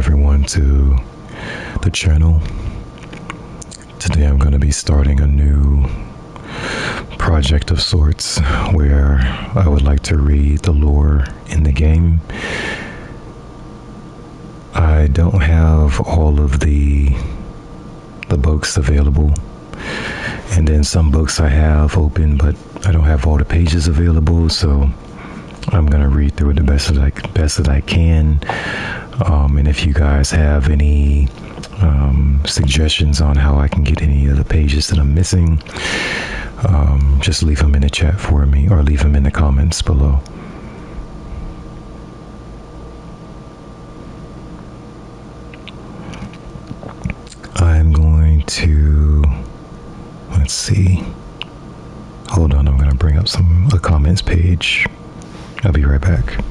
everyone to the channel. Today I'm going to be starting a new project of sorts where I would like to read the lore in the game. I don't have all of the books available, and then some books I have open, but I don't have all the pages available, so I'm going to read through it the best that I can. And if you guys have any suggestions on how I can get any of the pages that I'm missing, just leave them in the chat for me, or leave them in the comments below. I'm going to, let's see, hold on, I'm going to bring up a comments page. I'll be right back.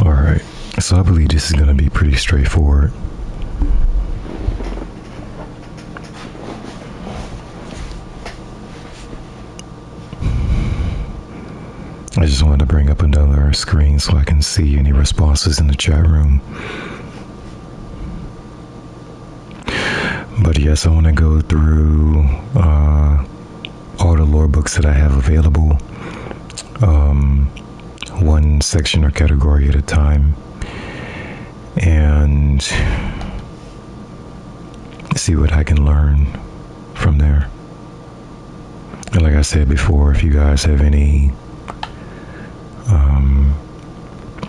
Alright, so I believe this is going to be pretty straightforward. I just wanted to bring up another screen so I can see any responses in the chat room. But yes, I want to go through all the lore books that I have available. One section or category at a time, and see what I can learn from there. And like I said before, if you guys have any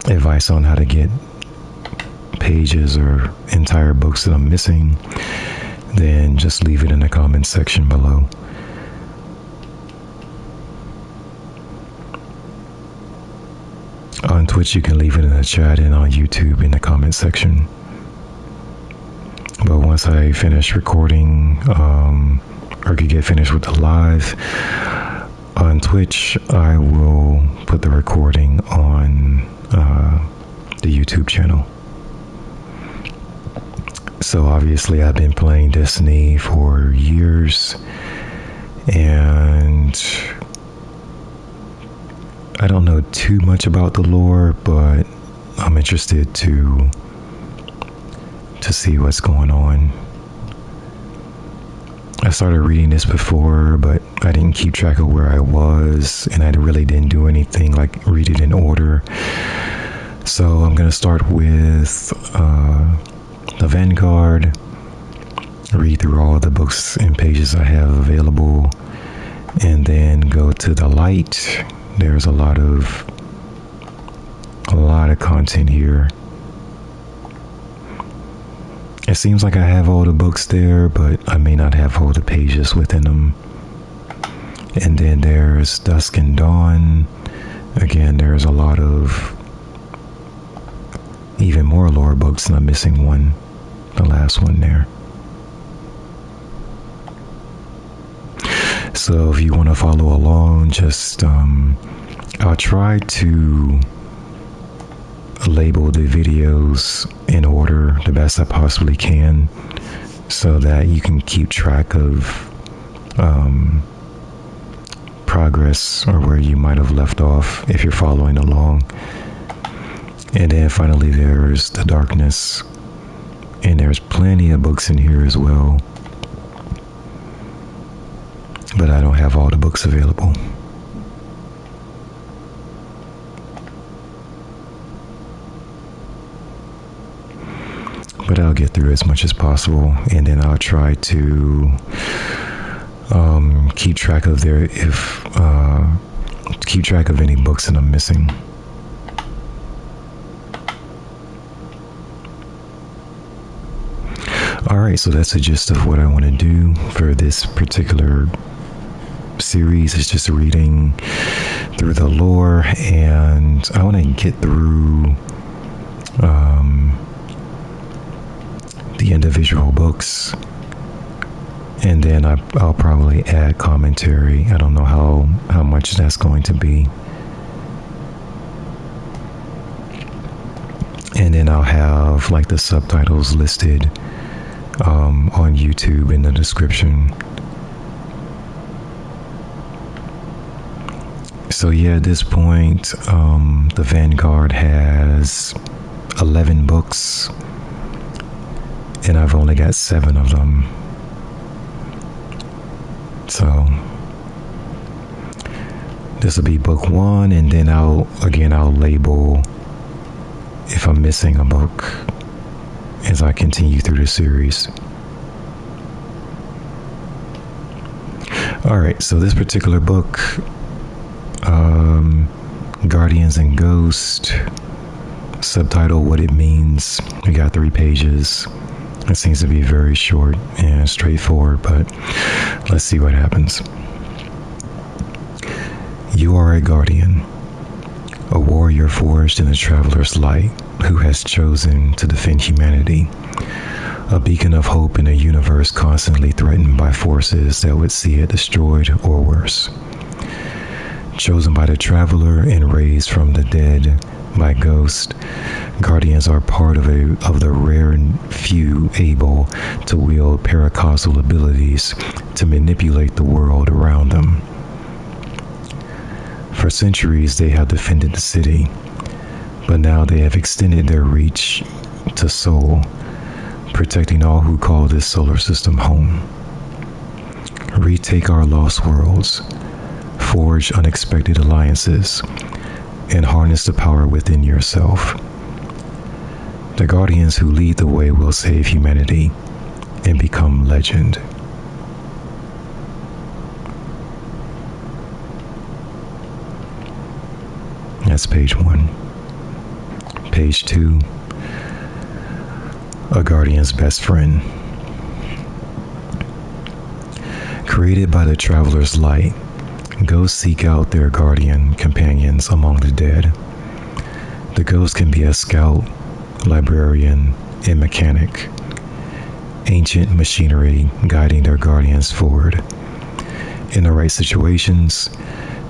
advice on how to get pages or entire books that I'm missing, then just leave it in the comments section below. On Twitch, you can leave it in the chat, and on YouTube in the comment section. But once I finish recording, or get finished with the live on Twitch, I will put the recording on the YouTube channel. So obviously I've been playing Destiny for years, and I don't know too much about the lore, but I'm interested to see what's going on. I started reading this before, but I didn't keep track of where I was, and I really didn't do anything like read it in order. So I'm going to start with the Vanguard, read through all of the books and pages I have available, and then go to the Light. There's a lot of content here. It seems like I have all the books there, but I may not have all the pages within them. And then there's Dusk and Dawn. Again, there's a lot of even more lore books, and I'm missing one, the last one there. So if you want to follow along, just I'll try to label the videos in order the best I possibly can, so that you can keep track of progress or where you might have left off if you're following along. And then finally there's The Darkness, and there's plenty of books in here as well, but I don't have all the books available. But I'll get through as much as possible, and then I'll try to keep track of keep track of any books that I'm missing. Alright, so that's the gist of what I want to do for this particular series. It's just reading through the lore, and I want to get through the individual books, and then I'll probably add commentary. I don't know how much that's going to be. And then I'll have like the subtitles listed on YouTube in the description. So yeah, at this point, the Vanguard has 11 books, and I've only got 7 of them. So this will be book 1, and then I'll label if I'm missing a book as I continue through the series. Alright, so this particular book, Guardians and Ghost, subtitle What It Means. We got 3 pages. It seems to be very short and straightforward, but let's see what happens. You are a guardian, a warrior forged in the traveler's light, who has chosen to defend humanity, a beacon of hope in a universe constantly threatened by forces that would see it destroyed or worse. Chosen by the traveler and raised from the dead by ghost, guardians are part of the rare and few able to wield paracausal abilities to manipulate the world around them. For centuries they have defended the city, but now they have extended their reach to Sol, protecting all who call this solar system home. Retake our lost worlds, forge unexpected alliances, and harness the power within yourself. The guardians who lead the way will save humanity and become legend. That's page 1. Page 2, a guardian's best friend. Created by the traveler's light, ghosts seek out their guardian companions among the dead. The ghost can be a scout, librarian, and mechanic, ancient machinery guiding their guardians forward. In the right situations,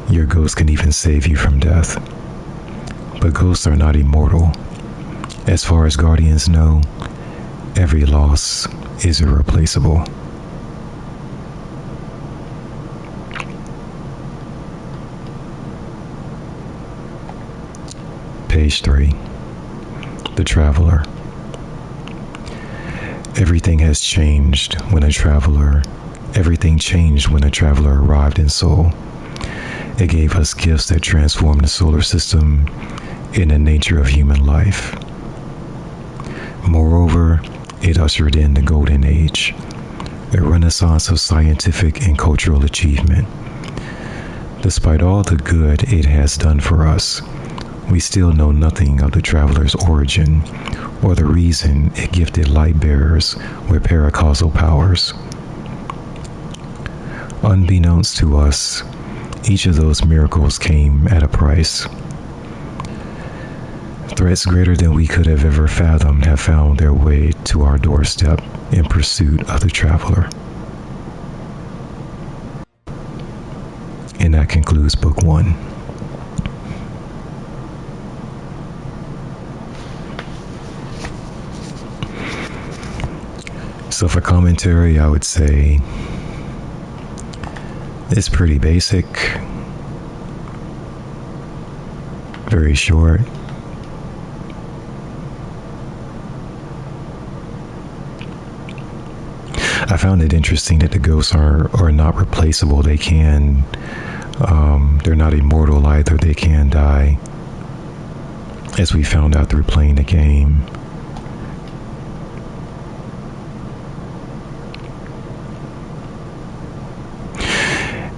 your ghost can even save you from death. But ghosts are not immortal. As far as guardians know, every loss is irreplaceable. Page 3. The Traveler. Everything changed when a traveler arrived in Sol. It gave us gifts that transformed the solar system and the nature of human life. Moreover, it ushered in the Golden Age, a renaissance of scientific and cultural achievement. Despite all the good it has done for us, we still know nothing of the traveler's origin or the reason it gifted light bearers with paracausal powers. Unbeknownst to us, each of those miracles came at a price. Threats greater than we could have ever fathomed have found their way to our doorstep in pursuit of the traveler. And that concludes Book 1. So for commentary, I would say it's pretty basic, very short. I found it interesting that the ghosts are not replaceable. They can, they're not immortal either. They can die, as we found out through playing the game.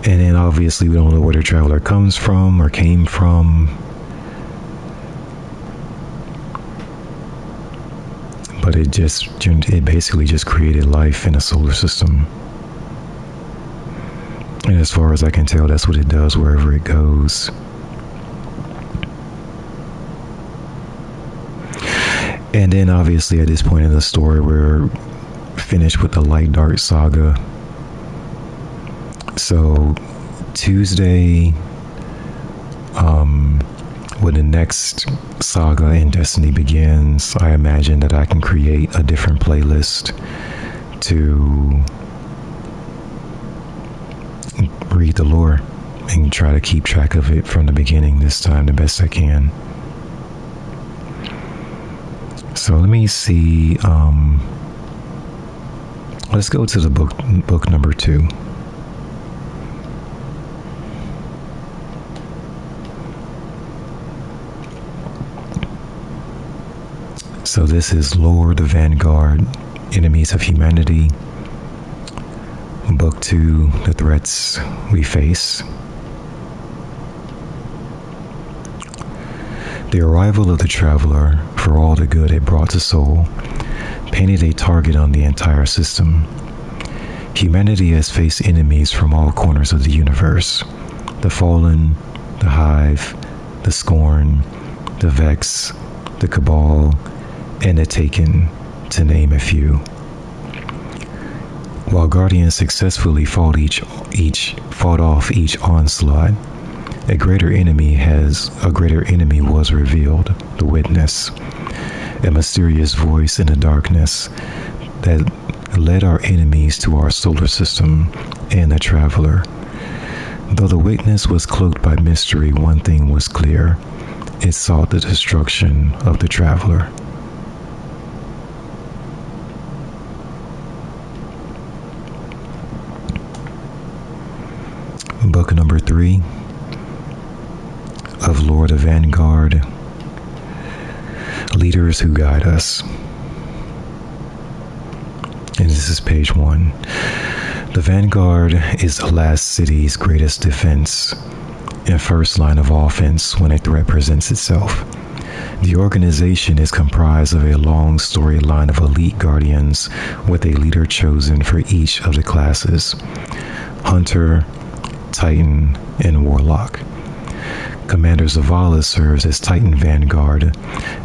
And then obviously we don't know where the traveler comes from or came from. But it basically just created life in a solar system. And as far as I can tell, that's what it does wherever it goes. And then obviously at this point in the story, we're finished with the Light Dark saga. So Tuesday, when the next saga in Destiny begins, I imagine that I can create a different playlist to read the lore and try to keep track of it from the beginning this time the best I can. So let me see. Let's go to the book number 2. So this is Lore the Vanguard, Enemies of Humanity, Book 2, The Threats We Face. The arrival of the traveler, for all the good it brought to soul, painted a target on the entire system. Humanity has faced enemies from all corners of the universe: the Fallen, the Hive, the Scorn, the Vex, the Cabal, and the Taken, to name a few. While Guardians successfully fought off each onslaught, a greater enemy was revealed, the Witness, a mysterious voice in the darkness that led our enemies to our solar system and the Traveler. Though the Witness was cloaked by mystery, one thing was clear: it sought the destruction of the Traveler. Book number 3 of Lore the Vanguard, Leaders Who Guide Us. And this is page 1. The Vanguard is the last city's greatest defense and first line of offense when a threat presents itself. The organization is comprised of a long storyline of elite guardians with a leader chosen for each of the classes: Hunter, Titan, and Warlock. Commander Zavala serves as Titan Vanguard,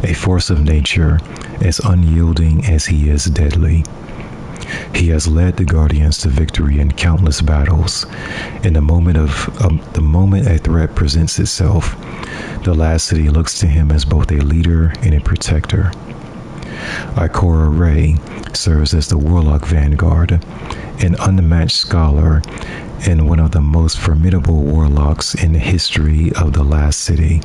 a force of nature as unyielding as he is deadly. He has led the Guardians to victory in countless battles. In the moment a threat presents itself, the last city looks to him as both a leader and a protector. Ikora Ray serves as the Warlock Vanguard, an unmatched scholar and one of the most formidable warlocks in the history of the last city.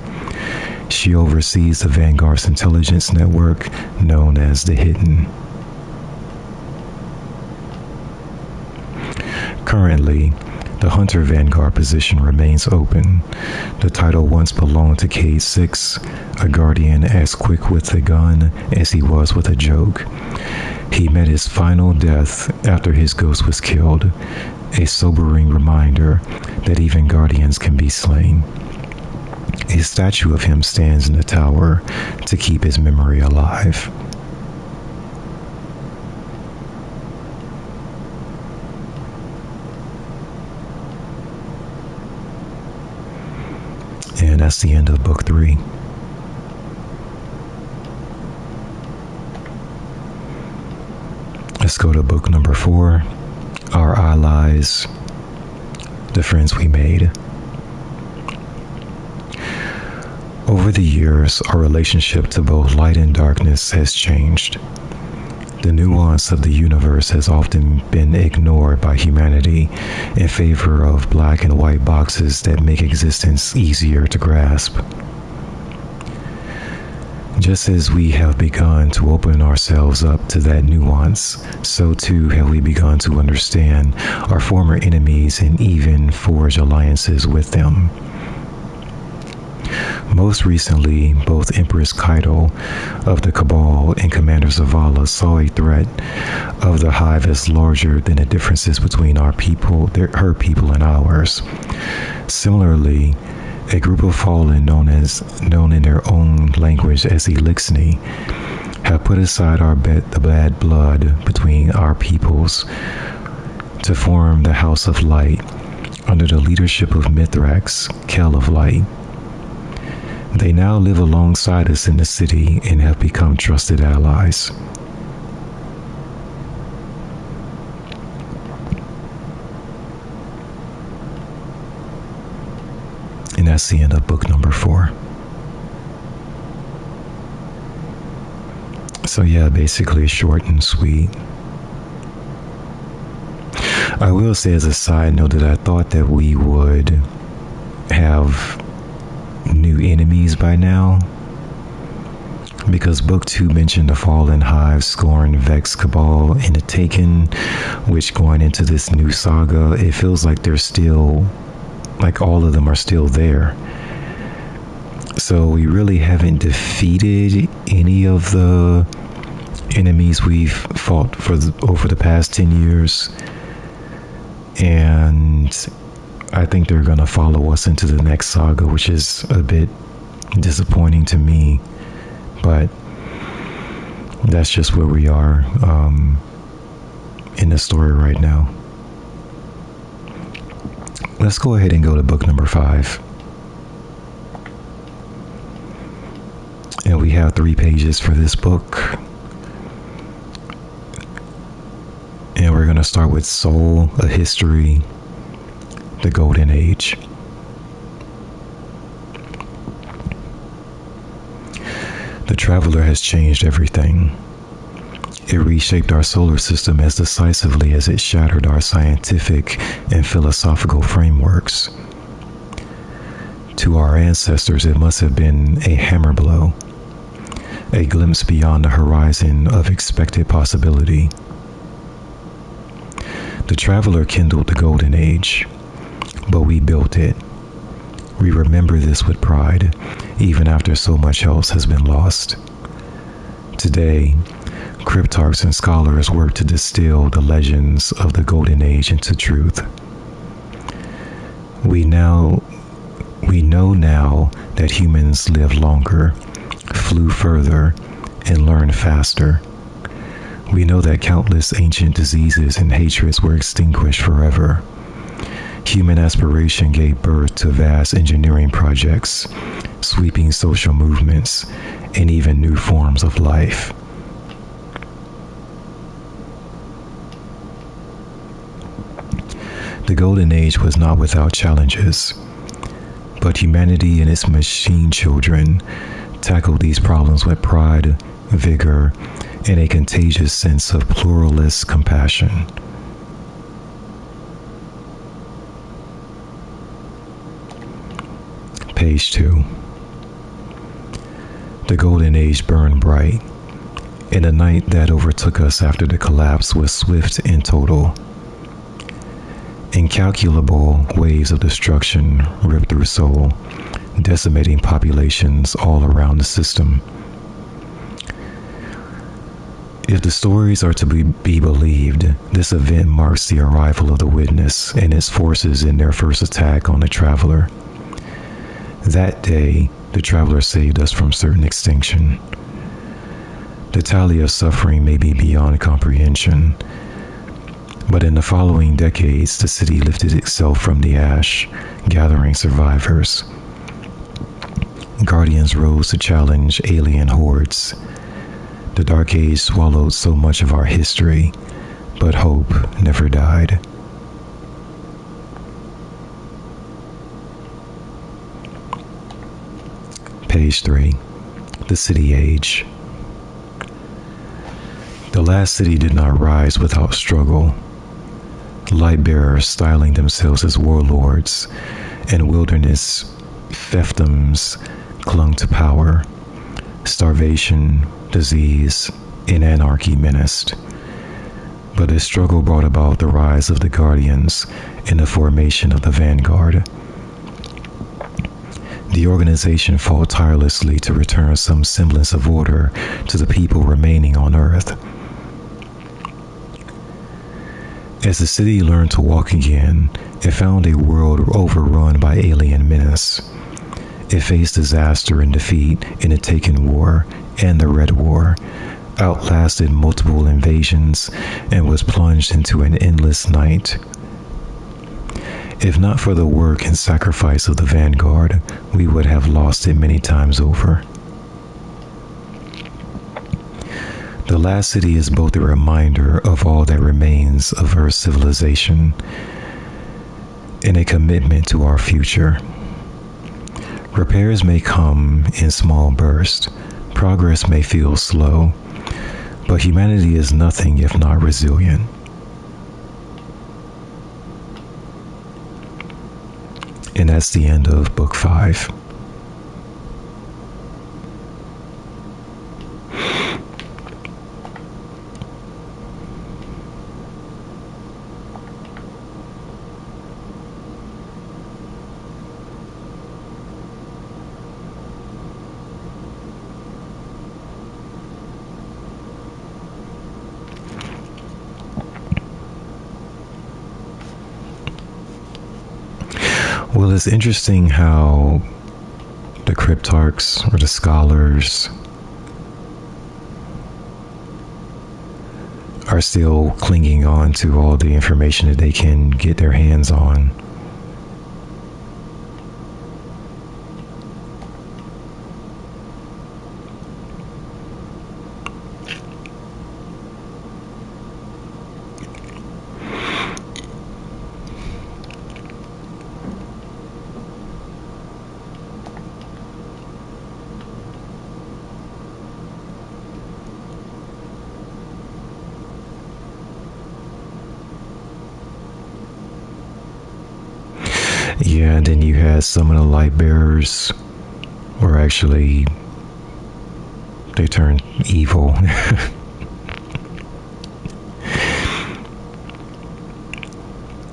She oversees the Vanguard's intelligence network known as the Hidden. Currently, the Hunter Vanguard position remains open. The title once belonged to Cade 6, a guardian as quick with a gun as he was with a joke. He met his final death after his ghost was killed, a sobering reminder that even guardians can be slain. A statue of him stands in the tower to keep his memory alive. that's the end of book 3. Let's go to book number 4, Our Allies, the Friends We Made. Over the years, our relationship to both light and darkness has changed. The nuance of the universe has often been ignored by humanity in favor of black and white boxes that make existence easier to grasp. Just as we have begun to open ourselves up to that nuance, so too have we begun to understand our former enemies and even forge alliances with them. Most recently, both Empress Kaido of the Cabal and Commander Zavala saw a threat of the Hive as larger than the differences between our people, her people, and ours. Similarly, a group of Fallen known in their own language as Elixni have put aside the bad blood between our peoples to form the House of Light under the leadership of Mithrax, Kell of Light. They now live alongside us in the city and have become trusted allies. And that's the end of book number 4. So yeah, basically short and sweet. I will say as a side note that I thought that we would have new enemies by now, because book 2 mentioned the Fallen Hive, Scorn, Vex, Cabal, and the Taken, which going into this new saga, it feels like they're still, like all of them are still there. So we really haven't defeated any of the enemies we've fought over the past 10 years, and I think they're going to follow us into the next saga, which is a bit disappointing to me, but that's just where we are in the story right now. Let's go ahead and go to book number 5. And we have 3 pages for this book. And we're going to start with Soul, A History, the Golden Age. The Traveler has changed everything. It reshaped our solar system as decisively as it shattered our scientific and philosophical frameworks. To our ancestors, it must have been a hammer blow, a glimpse beyond the horizon of expected possibility. The Traveler kindled the Golden Age, but we built it. We remember this with pride, even after so much else has been lost. Today, cryptarchs and scholars work to distill the legends of the Golden Age into truth. We know now that humans lived longer, flew further, and learned faster. We know that countless ancient diseases and hatreds were extinguished forever. Human aspiration gave birth to vast engineering projects, sweeping social movements, and even new forms of life. The Golden Age was not without challenges, but humanity and its machine children tackled these problems with pride, vigor, and a contagious sense of pluralist compassion. Page 2. The Golden Age burned bright, and the night that overtook us after the collapse was swift and total. Incalculable waves of destruction ripped through Seoul, decimating populations all around the system. If the stories are to be believed, this event marks the arrival of the Witness and its forces in their first attack on the Traveler. That day, the Traveler saved us from certain extinction. The tally of suffering may be beyond comprehension, but in the following decades, the city lifted itself from the ash, gathering survivors. Guardians rose to challenge alien hordes. The Dark Age swallowed so much of our history, but hope never died. Page 3. The City Age. The last city did not rise without struggle. Light-bearers styling themselves as warlords and wilderness fiefdoms clung to power. Starvation, disease, and anarchy menaced. But this struggle brought about the rise of the Guardians and the formation of the Vanguard. The organization fought tirelessly to return some semblance of order to the people remaining on Earth. As the city learned to walk again, it found a world overrun by alien menace. It faced disaster and defeat in the Taken War and the Red War, outlasted multiple invasions, and was plunged into an endless night. If not for the work and sacrifice of the Vanguard, we would have lost it many times over. The last city is both a reminder of all that remains of Earth's civilization and a commitment to our future. Repairs may come in small bursts, progress may feel slow, but humanity is nothing if not resilient. And that's the end of Book 5. Well, it's interesting how the cryptarchs or the scholars are still clinging on to all the information that they can get their hands on. Yeah, and then you had some of the light bearers were actually, they turned evil.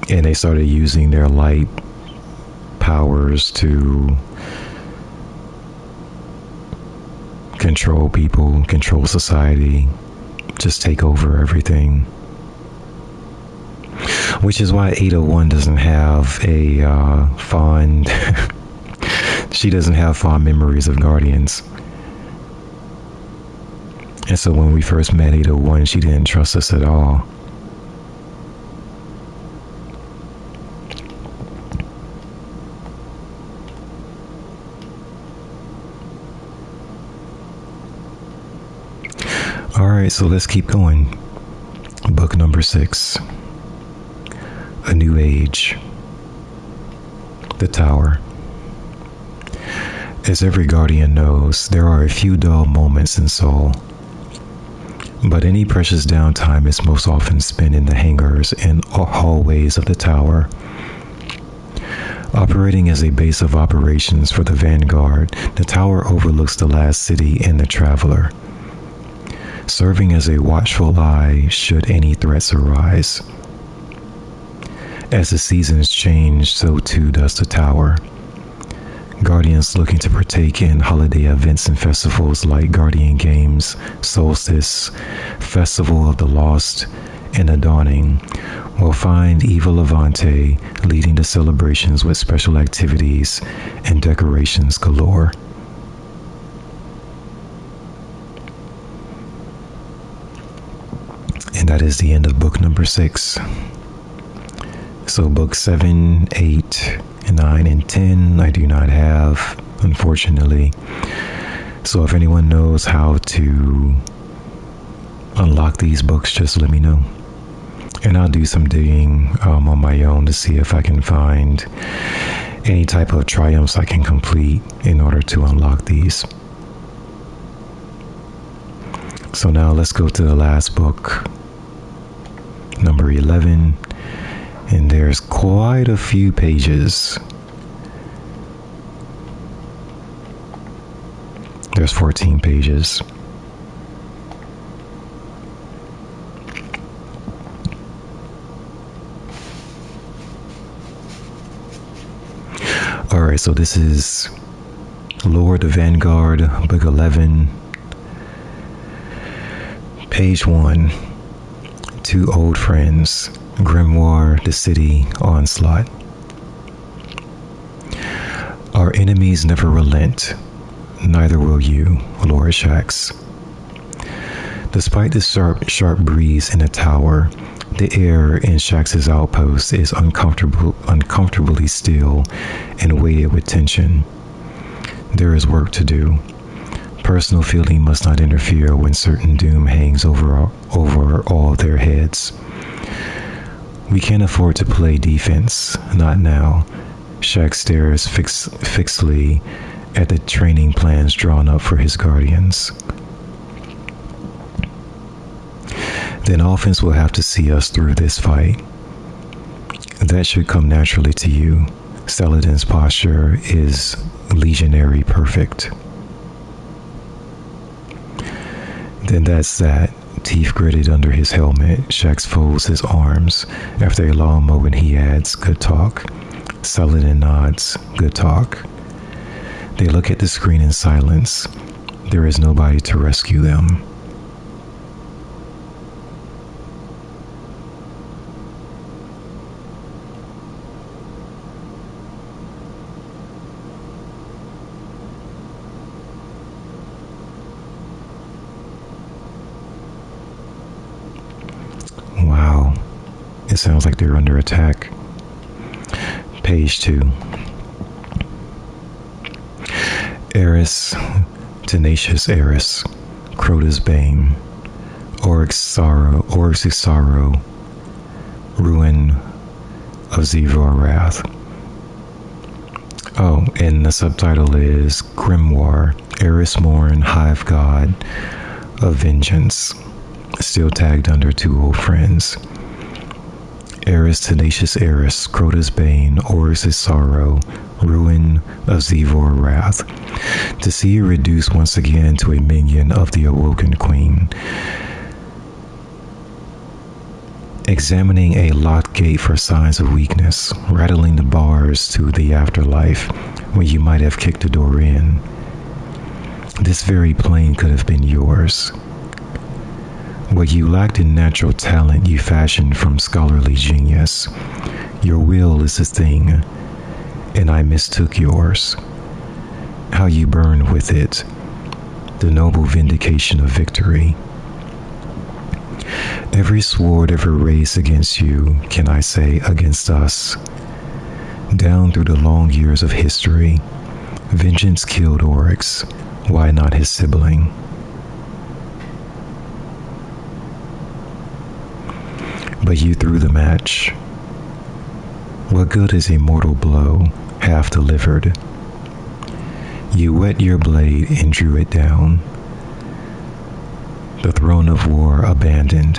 And they started using their light powers to control people, control society, just take over everything. Which is why 801 doesn't have a fond, she doesn't have fond memories of Guardians. And so when we first met 801, she didn't trust us at all. Alright, so let's keep going. Book number 6. A New Age. The Tower. As every Guardian knows, there are a few dull moments in Soul. But any precious downtime is most often spent in the hangars and hallways of the Tower. Operating as a base of operations for the Vanguard, the Tower overlooks the last city and the Traveler, serving as a watchful eye should any threats arise. As the seasons change, so too does the Tower. Guardians looking to partake in holiday events and festivals like Guardian Games, Solstice, Festival of the Lost, and the Dawning will find Eva Levante leading the celebrations with special activities and decorations galore. And that is the end of book number 6. So book 7, 8, and 9, and 10 I do not have unfortunately. So if anyone knows how to unlock these books, just let me know. And I'll do some digging on my own to see if I can find any type of triumphs I can complete in order to unlock these. So now let's go to the last book, number 11, and there's quite a few pages. There's 14 pages. Alright, so this is Lord of Vanguard, book 11, page 1. Two old friends, Grimoire, the city, onslaught. Our enemies never relent, neither will you, Lord Shax. Despite the sharp breeze in the tower, the air in Shax's outpost is uncomfortably still and weighted with tension. There is work to do. Personal feeling must not interfere when certain doom hangs over all their heads. We can't afford to play defense, not now. Shax stares fixedly at the training plans drawn up for his guardians. Then offense will have to see us through this fight. That should come naturally to you. Saladin's posture is legionary perfect. Then that's that. Teeth gritted under his helmet, Shax folds his arms. After a long moment, he adds, "Good talk." Saladin nods, "Good talk." They look at the screen in silence. There is nobody to rescue them. Wow, it sounds like they're under attack. Page 2. Eris, tenacious Eris, Crota's Bane, Oryx's Sorrow, Ruin of Zevor Wrath. Oh, and the subtitle is Grimoire, Eris Morn, Hive God of Vengeance. Still tagged under two old friends. Eris, tenacious Eris, Crota's Bane, Oryx's Sorrow, Ruin of Zevor Wrath. To see you reduced once again to a minion of the Awoken Queen. Examining a locked gate for signs of weakness, rattling the bars to the afterlife when you might have kicked the door in. This very plane could have been yours. What you lacked in natural talent you fashioned from scholarly genius. Your will is the thing, and I mistook yours. How you burned with it, the noble vindication of victory. Every sword ever raised against you, can I say, against us. Down through the long years of history, vengeance killed Oryx, why not his sibling? But you threw the match. What good is a mortal blow, half delivered? You wet your blade and drew it down. The throne of war abandoned.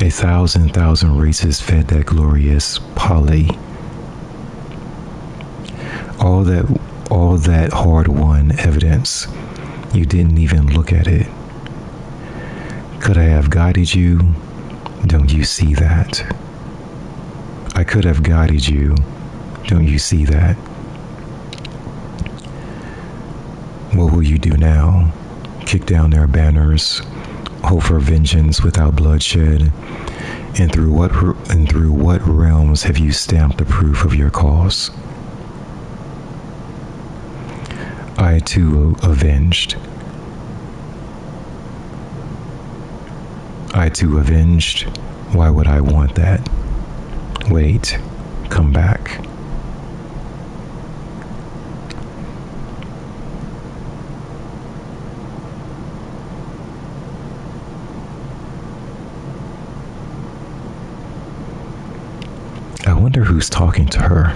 A thousand races fed that glorious Poly. All that hard-won evidence, you didn't even look at it. Could I have guided you? Don't you see that? I could have guided you. Don't you see that? What will you do now? Kick down their banners, hope for vengeance without bloodshed, and through what realms have you stamped the proof of your cause? I too avenged. Why would I want that? Wait, come back. who's talking to her.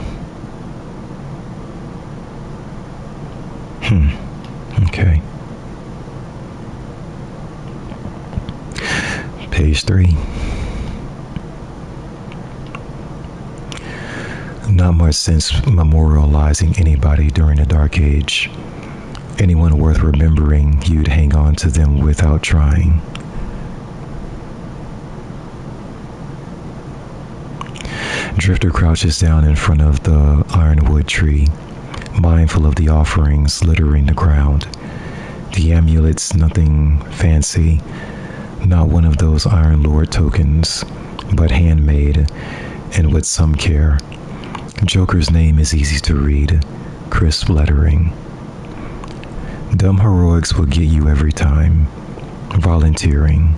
Okay. Page 3. Not much sense memorializing anybody during the Dark Age. Anyone worth remembering, you'd hang on to them without trying. Drifter crouches down in front of the ironwood tree, mindful of the offerings littering the ground. The amulets, nothing fancy, not one of those Iron Lord tokens, but handmade and with some care. Joker's name is easy to read, crisp lettering. Dumb heroics will get you every time. Volunteering.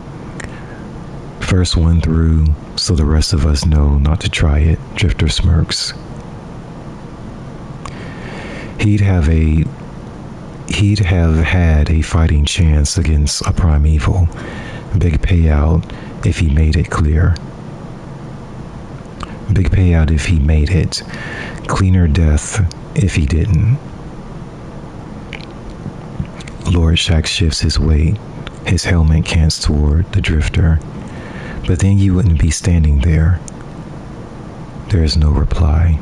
First one through, so the rest of us know not to try it, Drifter smirks. He'd have had a fighting chance against a primeval. Big payout if he made it clear. Big payout if he made it. Cleaner death if he didn't. Lord Shack shifts his weight. His helmet cants toward the Drifter. But then you wouldn't be standing there. There is no reply.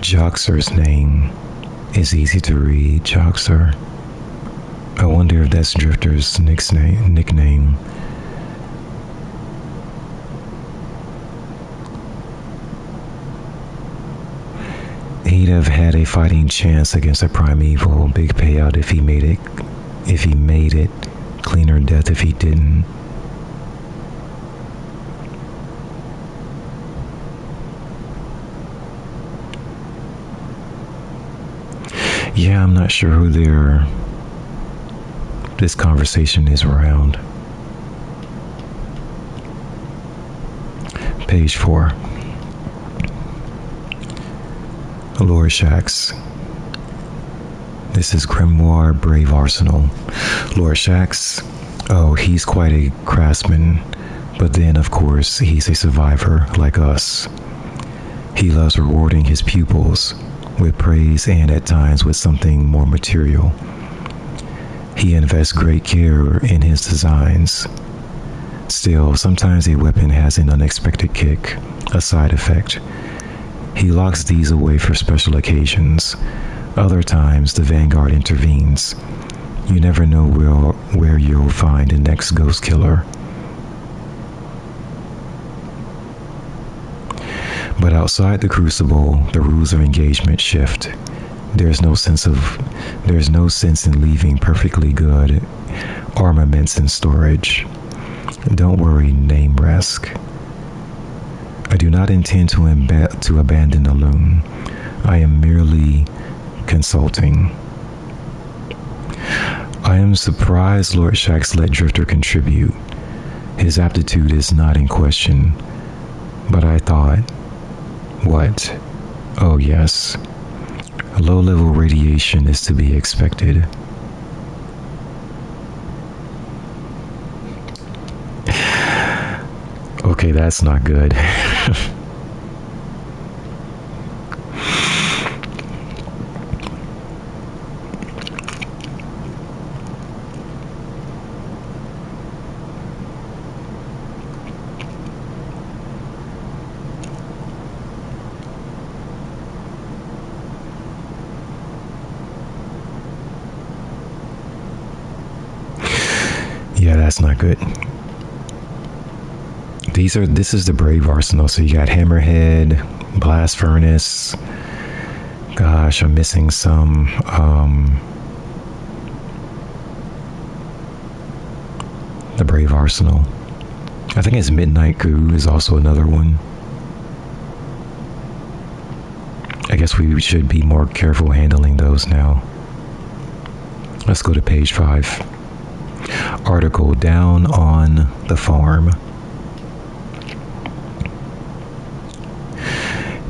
Joxer's name is easy to read, Joxer. I wonder if that's Drifter's nickname. He'd have had a fighting chance against a primeval. Big payout if he made it. If he made it. Cleaner death if he didn't. Yeah, I'm not sure who this conversation is around. Page 4. Lord Shax. This is Grimoire Brave Arsenal. Lord Shax, oh, he's quite a craftsman, but then, of course, he's a survivor like us. He loves rewarding his pupils with praise and at times with something more material. He invests great care in his designs. Still, sometimes a weapon has an unexpected kick, a side effect. He locks these away for special occasions. Other times, the Vanguard intervenes. You never know where you'll find the next ghost killer. But outside the Crucible, the rules of engagement shift. There's no sense in leaving perfectly good armaments in storage. Don't worry, name Resk. I do not intend to abandon the loon. I am merely consulting. I am surprised Lord Shax let Drifter contribute. His aptitude is not in question. But I thought, what? Oh yes. Low-level radiation is to be expected. Okay, that's not good. Yeah, that's not good. This is the Brave Arsenal. So you got Hammerhead, Blast Furnace. Gosh, I'm missing some. The Brave Arsenal. I think it's Midnight Goo is also another one. I guess we should be more careful handling those now. Let's go to page 5. Article Down on the Farm.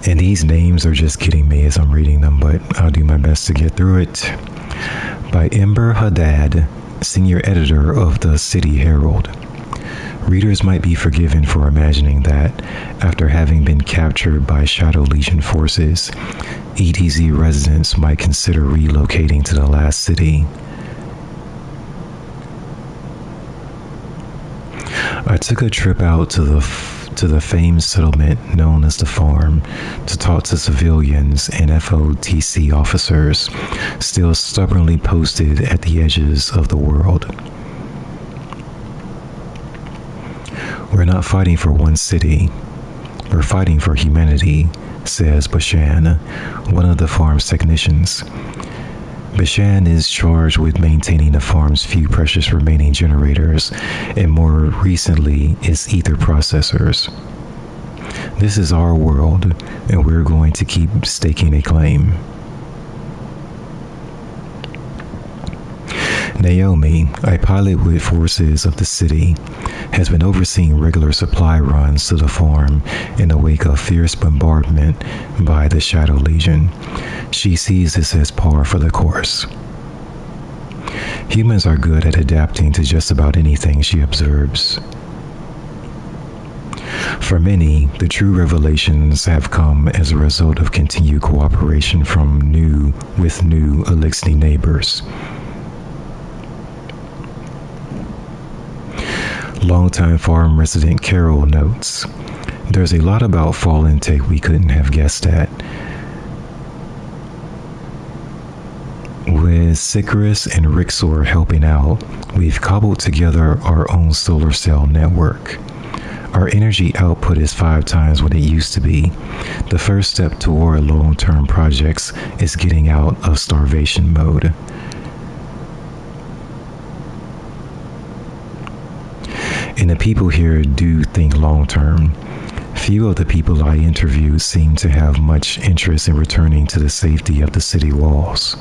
And these names are just getting me as I'm reading them, but I'll do my best to get through it. By Ember Haddad, senior editor of the City Herald. Readers might be forgiven for imagining that, after having been captured by Shadow Legion forces, ETZ residents might consider relocating to the last city. I took a trip out to the famed settlement known as the Farm to talk to civilians and FOTC officers still stubbornly posted at the edges of the world. We're not fighting for one city. We're fighting for humanity, says Bashan, one of the farm's technicians. Bashan is charged with maintaining the farm's few precious remaining generators and more recently its ether processors. This is our world, and we're going to keep staking a claim. Naomi, a pilot with forces of the city, has been overseeing regular supply runs to the farm in the wake of fierce bombardment by the Shadow Legion. She sees this as par for the course. Humans are good at adapting to just about anything, she observes. For many, the true revelations have come as a result of continued cooperation with new Elixni neighbors. Longtime farm resident Carol notes, "There's a lot about fall intake we couldn't have guessed at. With Sicarus and Rixor helping out, we've cobbled together our own solar cell network. Our energy output is 5 times what it used to be. The first step toward long-term projects is getting out of starvation mode." And the people here do think long-term. Few of the people I interviewed seem to have much interest in returning to the safety of the city walls.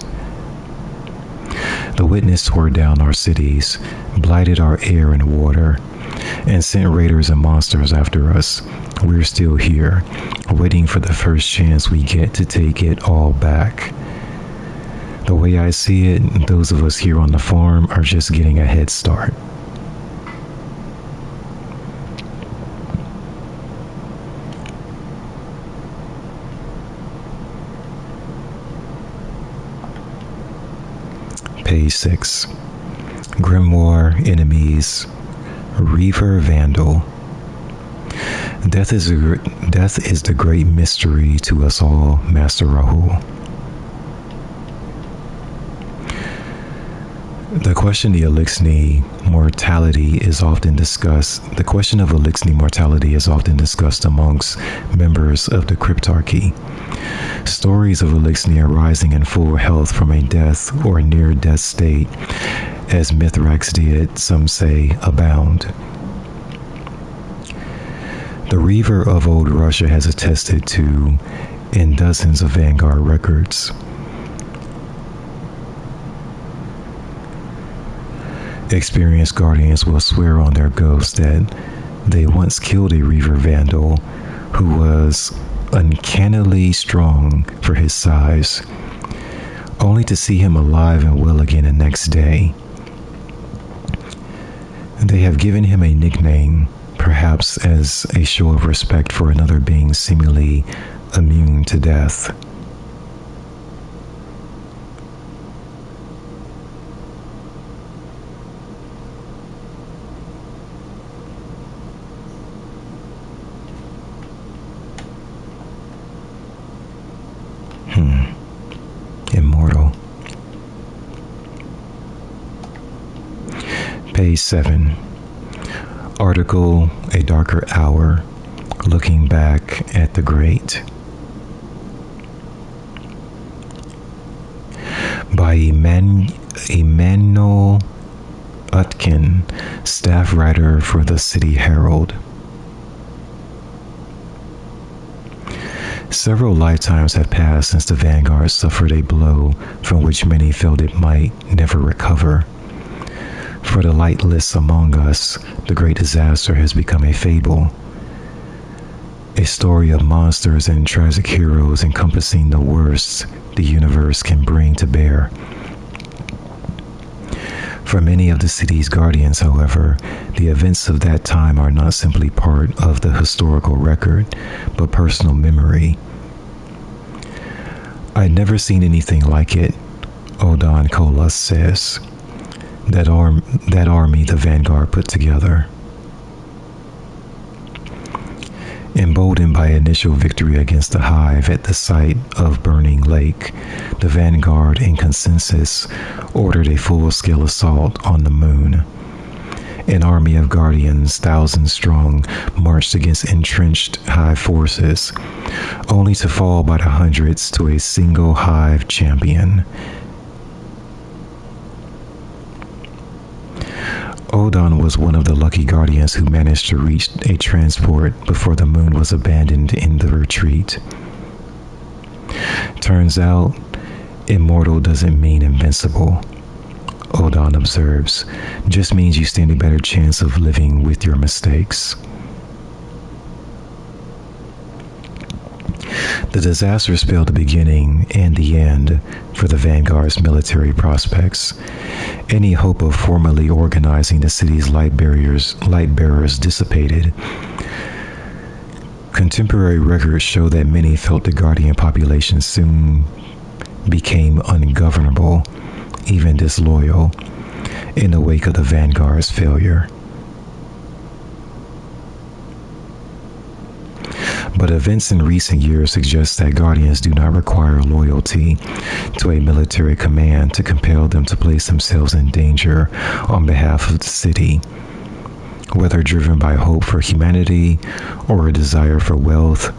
The witness tore down our cities, blighted our air and water, and sent raiders and monsters after us. We're still here, waiting for the first chance we get to take it all back. The way I see it, those of us here on the farm are just getting a head start. Page 6. Grimoire Enemies. Reaver Vandal. Death is the great mystery to us all, Master Rahul. The question of Elixni mortality is often discussed amongst members of the Cryptarchy. Stories of Elixni arising in full health from a death or near-death state, as Mithrax did, some say, abound. The Reaver of Old Russia has attested to in dozens of Vanguard records. Experienced guardians will swear on their ghosts that they once killed a Reaver Vandal who was uncannily strong for his size, only to see him alive and well again the next day. They have given him a nickname, perhaps as a show of respect for another being seemingly immune to death. Immortal. Page 7. Article, A Darker Hour, Looking Back at the Great. By Emmanuel Utkin, staff writer for the City Herald. Several lifetimes had passed since the Vanguard suffered a blow from which many felt it might never recover. For the lightless among us, the great disaster has become a fable, a story of monsters and tragic heroes encompassing the worst the universe can bring to bear. For many of the city's guardians, however, the events of that time are not simply part of the historical record, but personal memory. I'd never seen anything like it, Odon Kolas says. That army the Vanguard put together. Emboldened by initial victory against the Hive at the site of Burning Lake, the Vanguard in consensus ordered a full-scale assault on the moon. An army of guardians, thousands strong, marched against entrenched Hive forces, only to fall by the hundreds to a single Hive champion. Odon was one of the lucky guardians who managed to reach a transport before the moon was abandoned in the retreat. Turns out, immortal doesn't mean invincible, Odon observes. Just means you stand a better chance of living with your mistakes. The disaster spelled the beginning and the end for the Vanguard's military prospects. Any hope of formally organizing the city's light bearers dissipated. Contemporary records show that many felt the Guardian population soon became ungovernable, even disloyal, in the wake of the Vanguard's failure. But events in recent years suggest that Guardians do not require loyalty to a military command to compel them to place themselves in danger on behalf of the city. Whether driven by hope for humanity or a desire for wealth,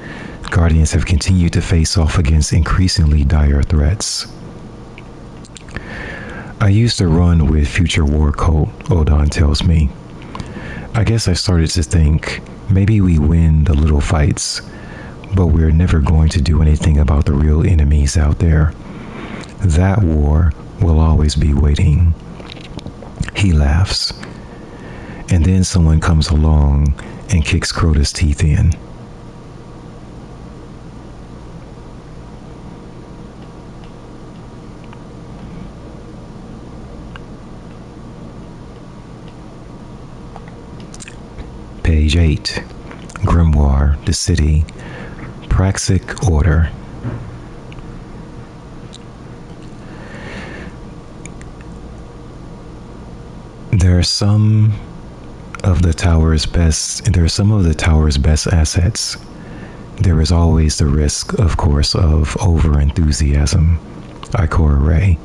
Guardians have continued to face off against increasingly dire threats. I used to run with Future War Cult, Odon tells me. I guess I started to think, maybe we win the little fights, but we're never going to do anything about the real enemies out there. That war will always be waiting. He laughs. And then someone comes along and kicks Crota's teeth in. Page 8. Grimoire, the City, Praxic Order. There are some of the tower's best assets. There is always the risk, of course, of over-enthusiasm. Ikora Ray.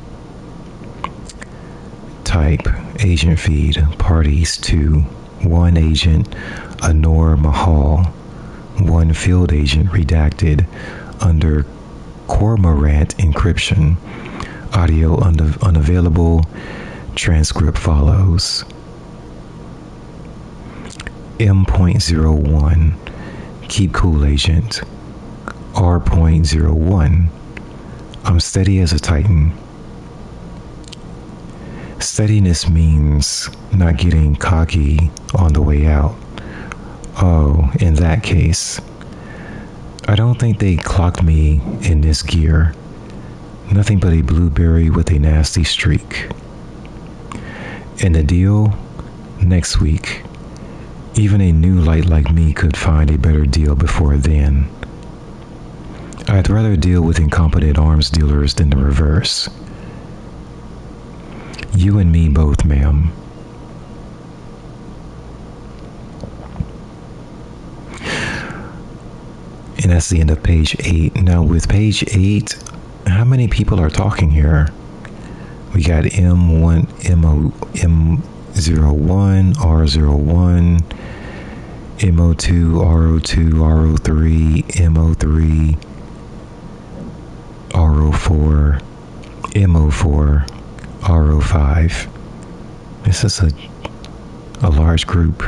Type, agent feed, parties 2. 1 agent, Anor Mahal. 1 field agent redacted under Cormorant encryption. Audio unavailable. Transcript follows. M.01. Keep cool, agent. R.01. I'm steady as a titan. Steadiness means not getting cocky on the way out. Oh, in that case, I don't think they clocked me in this gear. Nothing but a blueberry with a nasty streak. And the deal? Next week. Even a new light like me could find a better deal before then. I'd rather deal with incompetent arms dealers than the reverse. You and me both, ma'am. And that's the end of page 8. Now with page 8, how many people are talking here? We got M1, M01, R01, M02, R02, R03, M03, R04, M04, R05. This is a large group.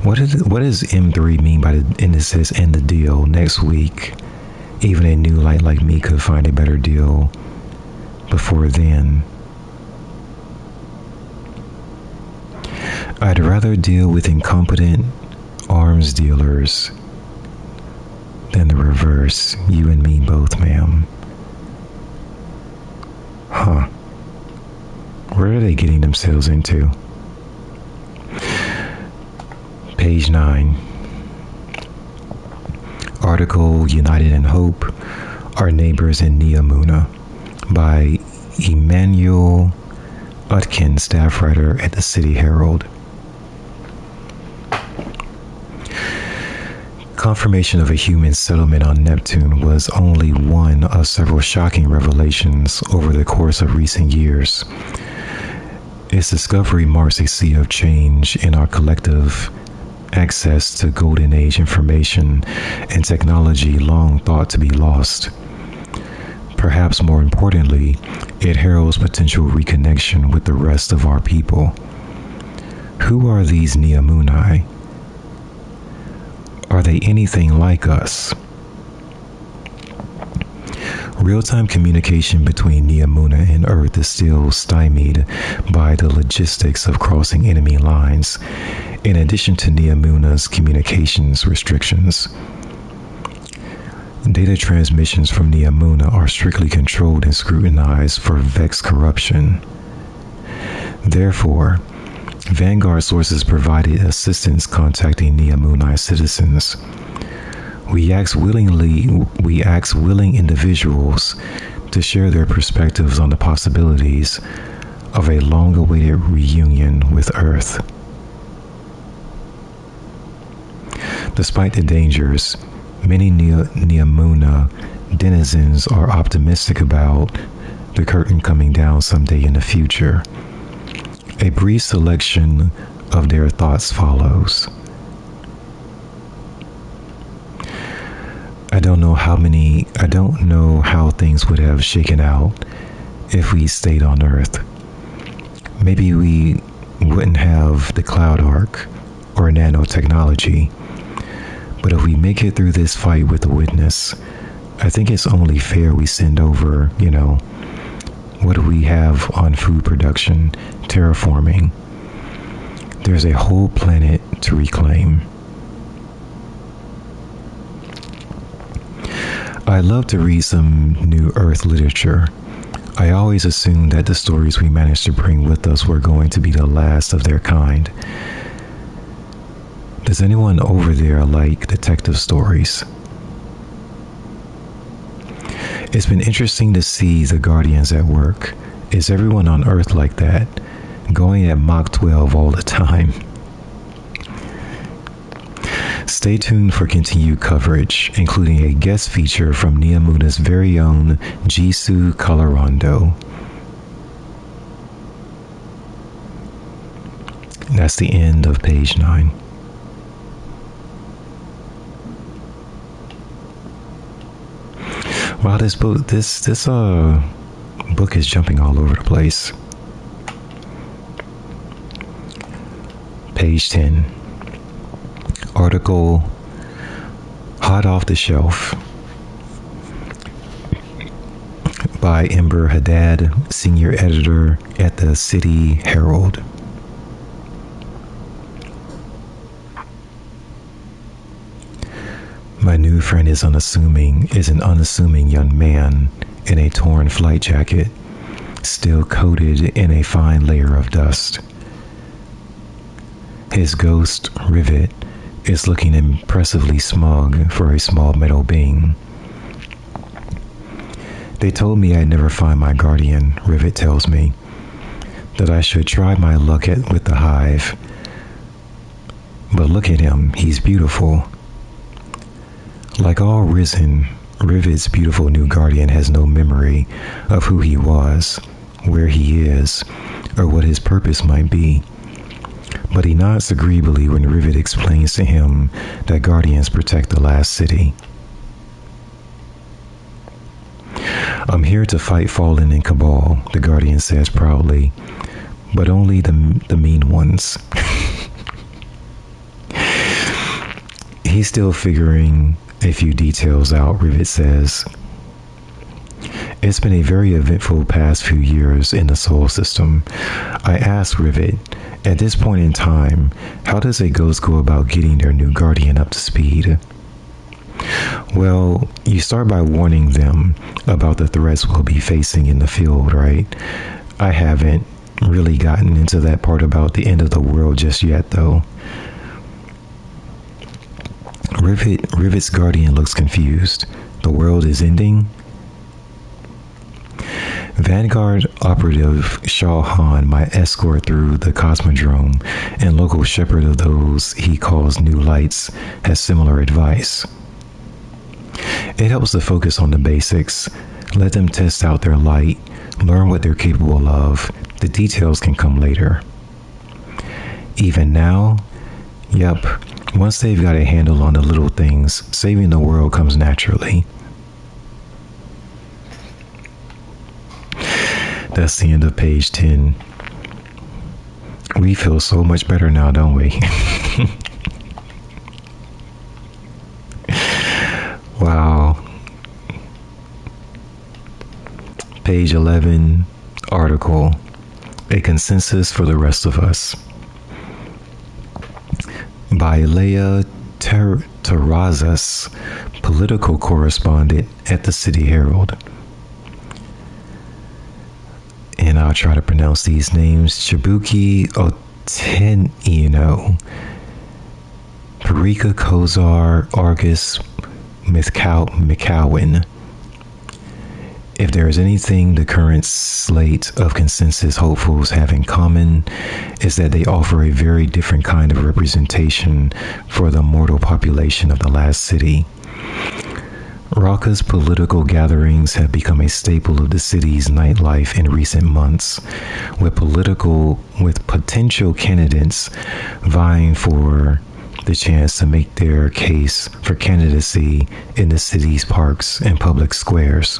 What does M3 mean by and it says end the deal next week? Even a new light like me could find a better deal before then. I'd rather deal with incompetent arms dealers than the reverse. You and me both, ma'am. Huh. Where are they getting themselves into? Page 9. Article United in Hope, Our Neighbors in Neomuna by Emmanuel Utkin, staff writer at the City Herald. Confirmation of a human settlement on Neptune was only one of several shocking revelations over the course of recent years. Its discovery marks a sea of change in our collective access to Golden Age information and technology long thought to be lost. Perhaps more importantly, it heralds potential reconnection with the rest of our people. Who are these Neomunai? Are they anything like us? Real-time communication between Neomuna and Earth is still stymied by the logistics of crossing enemy lines, in addition to Neomuna's communications restrictions. Data transmissions from Neomuna are strictly controlled and scrutinized for Vex corruption. Therefore, Vanguard sources provided assistance contacting Neomunai citizens. We ask willing individuals to share their perspectives on the possibilities of a long-awaited reunion with Earth. Despite the dangers, many Neomuna denizens are optimistic about the curtain coming down someday in the future. A brief selection of their thoughts follows. I don't know how things would have shaken out if we stayed on Earth. Maybe we wouldn't have the Cloud Arc or nanotechnology. But if we make it through this fight with the witness, I think it's only fair we send over, what do we have on food production, terraforming? There's a whole planet to reclaim. I love to read some New Earth literature. I always assumed that the stories we managed to bring with us were going to be the last of their kind. Does anyone over there like detective stories? It's been interesting to see the Guardians at work. Is everyone on Earth like that? Going at Mach 12 all the time? Stay tuned for continued coverage, including a guest feature from Neomuna's very own Jisoo Colorado. That's the end of page 9. Wow, this book is jumping all over the place. Page 10. Article Hot Off the Shelf by Ember Haddad, senior editor at the City Herald. My new friend is an unassuming young man in a torn flight jacket, still coated in a fine layer of dust. His ghost, Rivet, is looking impressively smug for a small metal being. They told me I'd never find my guardian, Rivet tells me, that I should try my luck with the hive. But look at him, he's beautiful. Like all Risen, Rivet's beautiful new guardian has no memory of who he was, where he is, or what his purpose might be. But he nods agreeably when Rivet explains to him that guardians protect the last city. I'm here to fight Fallen and Cabal, the guardian says proudly, but only the mean ones. He's still figuring a few details out, Rivet says. It's been a very eventful past few years in the Sol system. I asked Rivet, at this point in time, how does a ghost go about getting their new guardian up to speed? Well, you start by warning them about the threats we'll be facing in the field, right? I haven't really gotten into that part about the end of the world just yet, though. Rivet's guardian looks confused. The world is ending? Vanguard operative Shaw Han, my escort through the Cosmodrome and local shepherd of those he calls New Lights, has similar advice. It helps to focus on the basics. Let them test out their light, learn what they're capable of. The details can come later. Even now? Yep. Once they've got a handle on the little things, saving the world comes naturally. That's the end of page 10. We feel so much better now, don't we? Wow. Page 11, article, A Consensus for the Rest of Us, by Leah Terrazas, political correspondent at the City Herald. And I'll try to pronounce these names: Chibuki Otenino, Parika Kozar, Argus McCowan. If there is anything the current slate of consensus hopefuls have in common, is that they offer a very different kind of representation for the mortal population of the last city. Raqa's political gatherings have become a staple of the city's nightlife in recent months, with potential candidates vying for the chance to make their case for candidacy in the city's parks and public squares.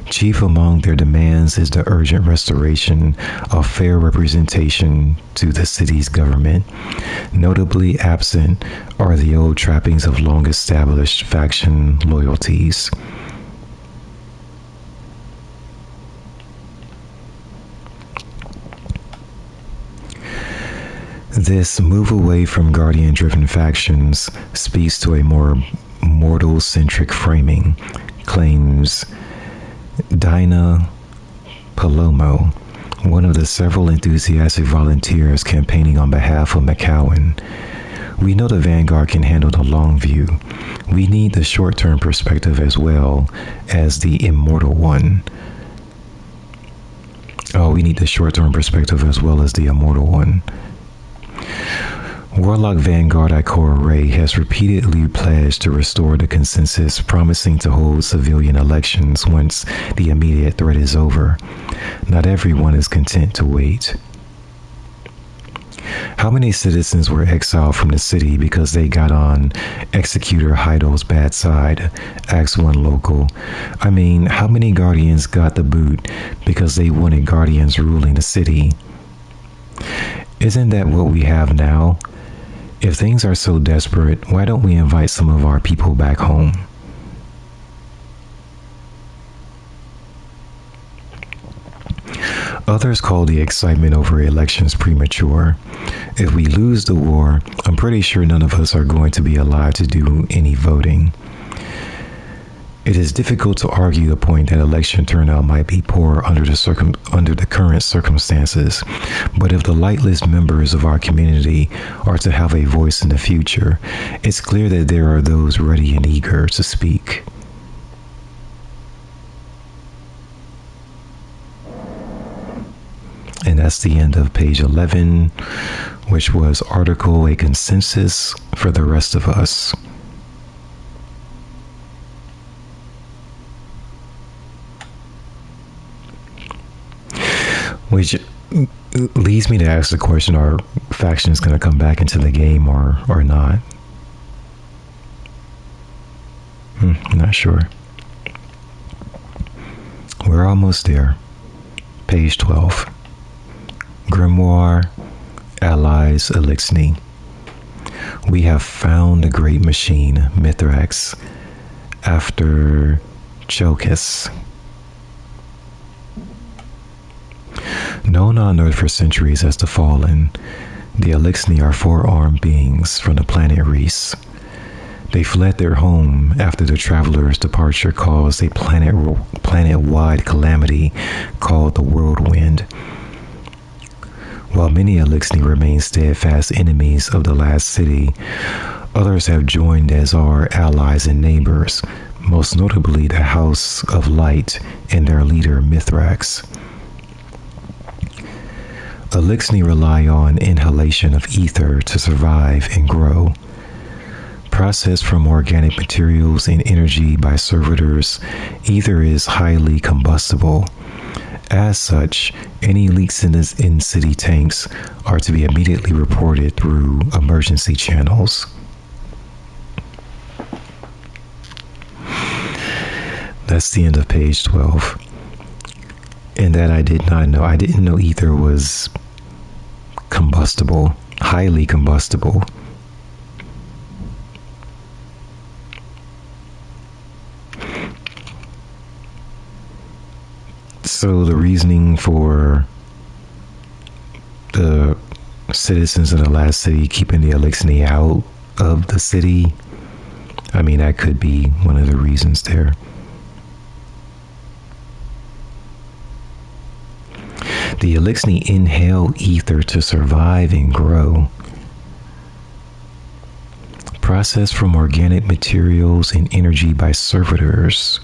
Chief among their demands is the urgent restoration of fair representation to the city's government. Notably absent are the old trappings of long-established faction loyalties. This move away from Guardian-driven factions speaks to a more mortal-centric framing, claims Dinah Palomo, one of the several enthusiastic volunteers campaigning on behalf of McCowan. We know the Vanguard can handle the long view. We need the short-term perspective as well as the immortal one. We need the short-term perspective as well as the immortal one. Warlock Vanguard Ikora Ray has repeatedly pledged to restore the consensus, promising to hold civilian elections once the immediate threat is over. Not everyone is content to wait. How many citizens were exiled from the city because they got on Executor Heidel's bad side? Asked one local. I mean, how many Guardians got the boot because they wanted Guardians ruling the city? Isn't that what we have now? If things are so desperate, why don't we invite some of our people back home? Others call the excitement over elections premature. If we lose the war, I'm pretty sure none of us are going to be alive to do any voting. It is difficult to argue the point that election turnout might be poor under the current circumstances, but if the lightless members of our community are to have a voice in the future, it's clear that there are those ready and eager to speak. And that's the end of page 11, which was article A Consensus for the Rest of Us. Which leads me to ask the question, are factions going to come back into the game or not? Not sure. We're almost there. Page 12. Grimoire, Allies, Elixni. We have found the great machine, Mithrax, after Chelkis. Known on Earth for centuries as the Fallen, the Elixni are four-armed beings from the planet Reese. They fled their home after the traveler's departure caused a planet-wide calamity called the Whirlwind. While many Elixni remain steadfast enemies of the last city, others have joined as our allies and neighbors, most notably the House of Light and their leader Mithrax. Elixni rely on inhalation of ether to survive and grow. Processed from organic materials and energy by servitors, ether is highly combustible. As such, any leaks in city tanks are to be immediately reported through emergency channels. That's the end of page 12. And that I did not know. I didn't know ether was combustible, highly combustible. So the reasoning for the citizens of the last city keeping the Elixni out of the city, I mean, that could be one of the reasons there. The Elixni inhale ether to survive and grow. Processed from organic materials and energy by servitors.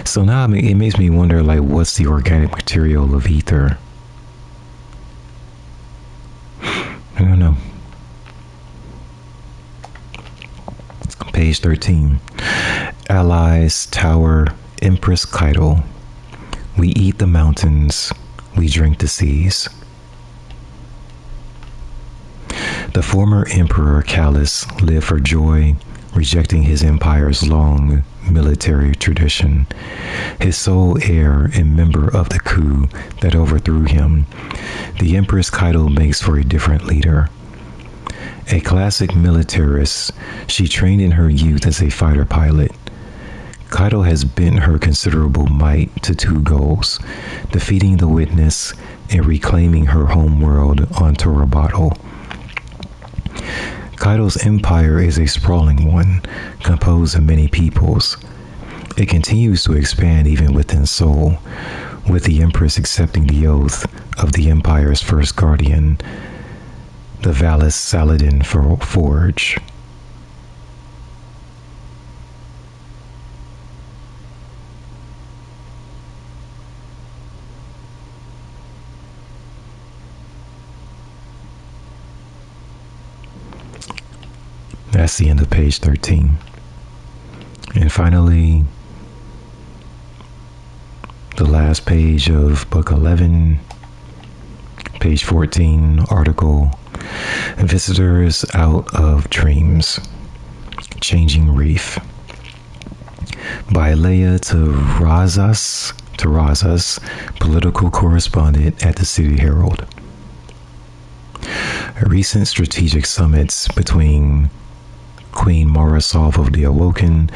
So now it makes me wonder, like, what's the organic material of ether? I don't know. Page 13. Allies Tower Empress Keitel. We eat the mountains, we drink the seas. The former Emperor Callus lived for joy, rejecting his empire's long military tradition. His sole heir and member of the coup that overthrew him, the Empress Keitel makes for a different leader. A classic militarist, she trained in her youth as a fighter pilot. Keitel has bent her considerable might to two goals: defeating the Witness and reclaiming her homeworld on Torobatl. Keitel's empire is a sprawling one, composed of many peoples. It continues to expand even within Seoul, with the Empress accepting the oath of the empire's first guardian, the Valis Saladin Forge. That's the end of page 13. And finally, the last page of book 11, page 14, article, Visitors Out of Dreams, Changing Reef, by Leia Terrazas, political correspondent at the City Herald. Recent strategic summits between Queen Morasov of the Awoken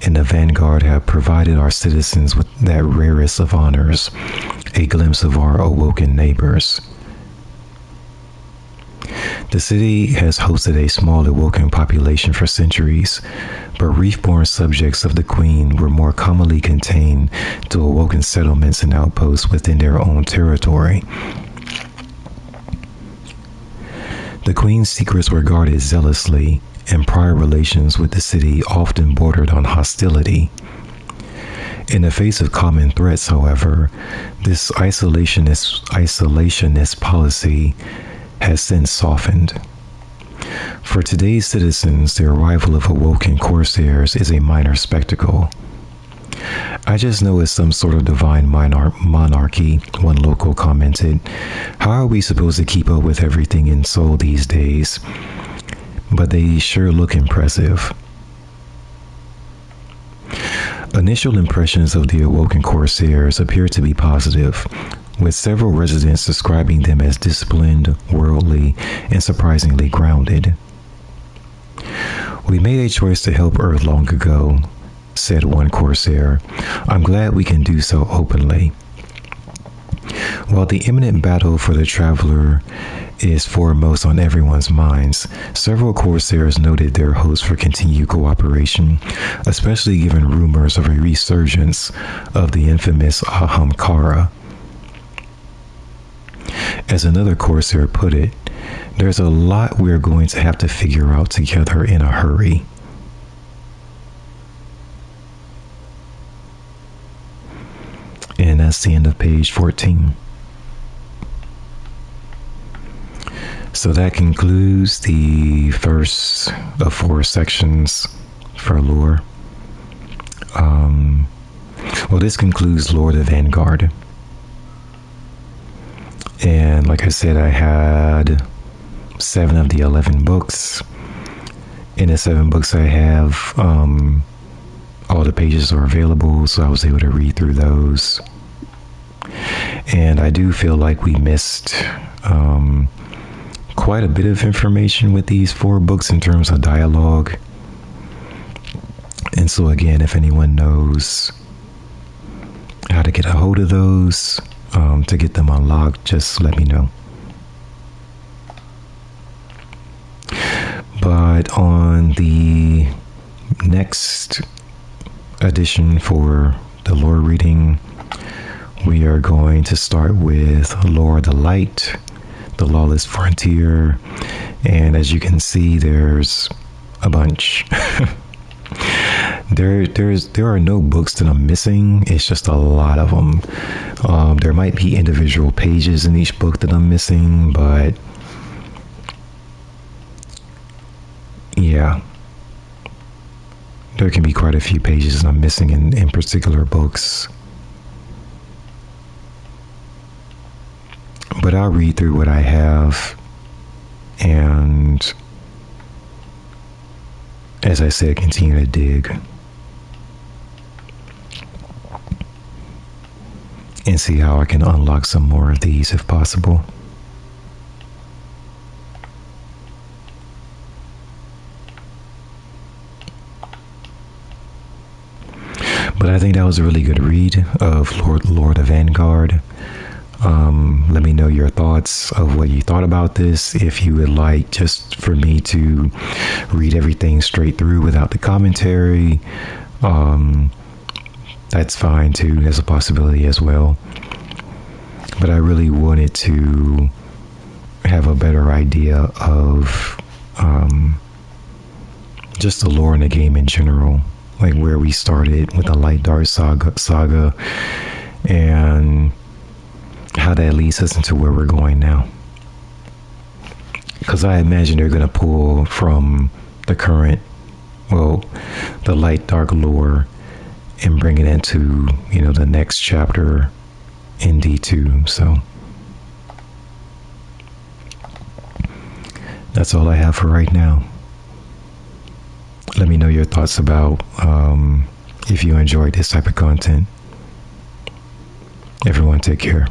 and the Vanguard have provided our citizens with that rarest of honors, a glimpse of our awoken neighbors. The city has hosted a small awoken population for centuries, but reef-born subjects of the Queen were more commonly contained to awoken settlements and outposts within their own territory. The Queen's secrets were guarded zealously, and prior relations with the city often bordered on hostility. In the face of common threats, however, this isolationist policy has since softened. For today's citizens, the arrival of awoken corsairs is a minor spectacle. I just know it's some sort of divine monarchy, one local commented. How are we supposed to keep up with everything in Seoul these days? But they sure look impressive. Initial impressions of the awoken corsairs appear to be positive. with several residents describing them as disciplined, worldly, and surprisingly grounded. "We made a choice to help Earth long ago," said one Corsair. "I'm glad we can do so openly." While the imminent battle for the traveler is foremost on everyone's minds, several Corsairs noted their hopes for continued cooperation, especially given rumors of a resurgence of the infamous Ahamkara. As another Corsair put it, "There's a lot we're going to have to figure out together in a hurry." And that's the end of page 14. So that concludes the first of 4 sections for lore. Well, this concludes Lore of the Vanguard. And like I said, I had 7 of the 11 books. In the 7 books I have, all the pages are available, so I was able to read through those. And I do feel like we missed quite a bit of information with these 4 books in terms of dialogue. And so again, if anyone knows how to get a hold of those, to get them unlocked, just let me know. But on the next edition for the lore reading, we are going to start with Lore of the Light, the Lawless Frontier, and as you can see, there's a bunch. There are no books that I'm missing. It's just a lot of them. There might be individual pages in each book that I'm missing, but yeah, there can be quite a few pages that I'm missing in particular books. But I'll read through what I have, and as I said, continue to dig and see how I can unlock some more of these if possible. But I think that was a really good read of Lore of the Vanguard. Let me know your thoughts of what you thought about this. If you would like just for me to read everything straight through without the commentary, that's fine too. There's a possibility as well. But I really wanted to have a better idea of just the lore in the game in general, like where we started with the Light Dark saga and how that leads us into where we're going now. Because I imagine they're going to pull from the current, well, the Light Dark lore and bring it into, the next chapter in D2. So that's all I have for right now. Let me know your thoughts about if you enjoyed this type of content. Everyone take care.